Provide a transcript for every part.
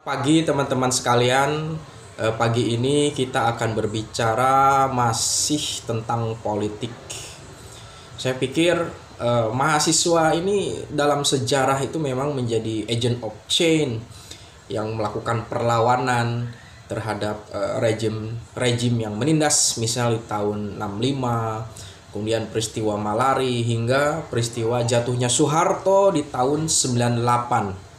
Pagi teman-teman sekalian, pagi ini kita akan berbicara masih tentang politik. Saya pikir mahasiswa ini dalam sejarah itu memang menjadi agent of change yang melakukan perlawanan terhadap rejim yang menindas, misalnya di tahun 65, kemudian peristiwa Malari hingga peristiwa jatuhnya Soeharto di tahun 98.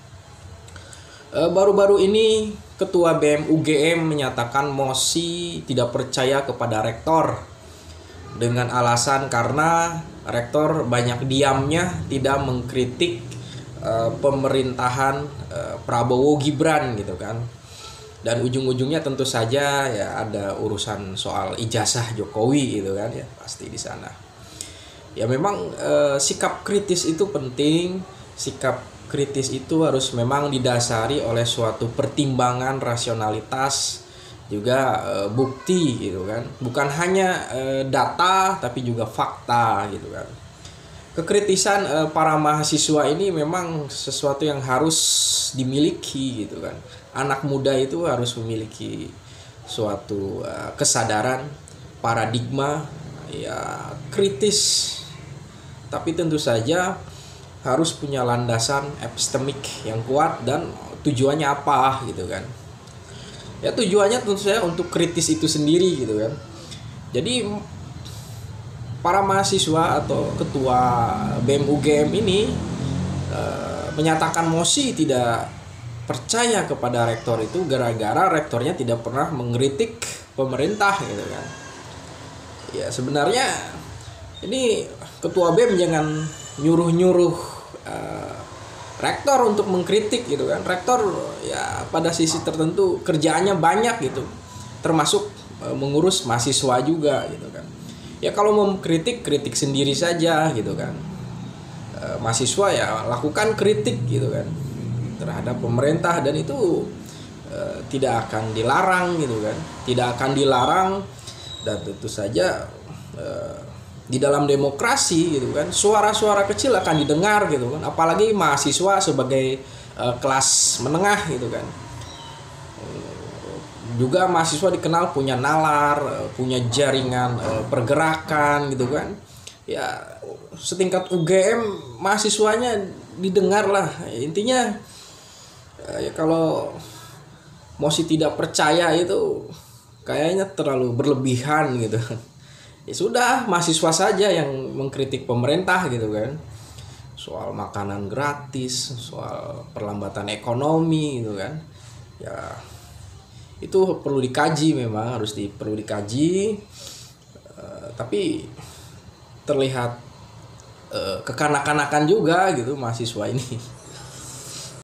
Baru-baru ini Ketua BEM UGM menyatakan mosi tidak percaya kepada rektor dengan alasan karena rektor banyak diamnya tidak mengkritik pemerintahan Prabowo Gibran gitu kan. Dan ujung-ujungnya tentu saja ya ada urusan soal ijazah Jokowi gitu kan ya, pasti di sana. Ya memang sikap kritis itu penting, sikap kritis itu harus memang didasari oleh suatu pertimbangan rasionalitas juga bukti gitu kan, bukan hanya data tapi juga fakta gitu kan. Kekritisan para mahasiswa ini memang sesuatu yang harus dimiliki gitu kan. Anak muda itu harus memiliki suatu kesadaran, paradigma ya kritis, tapi tentu saja harus punya landasan epistemik yang kuat dan tujuannya apa gitu kan. Ya tujuannya tentu saja untuk kritis itu sendiri gitu kan. Jadi para mahasiswa atau ketua BEM UGM ini menyatakan mosi tidak percaya kepada rektor itu gara-gara rektornya tidak pernah mengkritik pemerintah gitu kan. Ya sebenarnya ini ketua BEM jangan nyuruh-nyuruh rektor untuk mengkritik gitu kan. Rektor ya pada sisi tertentu kerjaannya banyak gitu, termasuk mengurus mahasiswa juga gitu kan. Ya kalau mau mengkritik, kritik sendiri saja gitu kan. Mahasiswa ya lakukan kritik gitu kan terhadap pemerintah, dan itu tidak akan dilarang gitu kan, tidak akan dilarang. Dan tentu saja di dalam demokrasi gitu kan, suara-suara kecil akan didengar gitu kan, apalagi mahasiswa sebagai kelas menengah gitu kan. Juga mahasiswa dikenal punya nalar, punya jaringan pergerakan gitu kan. Ya setingkat UGM mahasiswanya didengar lah. Intinya ya kalau mosi tidak percaya itu kayaknya terlalu berlebihan gitu. Ya sudah, mahasiswa saja yang mengkritik pemerintah gitu kan, soal makanan gratis, soal perlambatan ekonomi gitu kan. Ya itu perlu dikaji, memang perlu dikaji, tapi terlihat kekanak-kanakan juga gitu mahasiswa ini.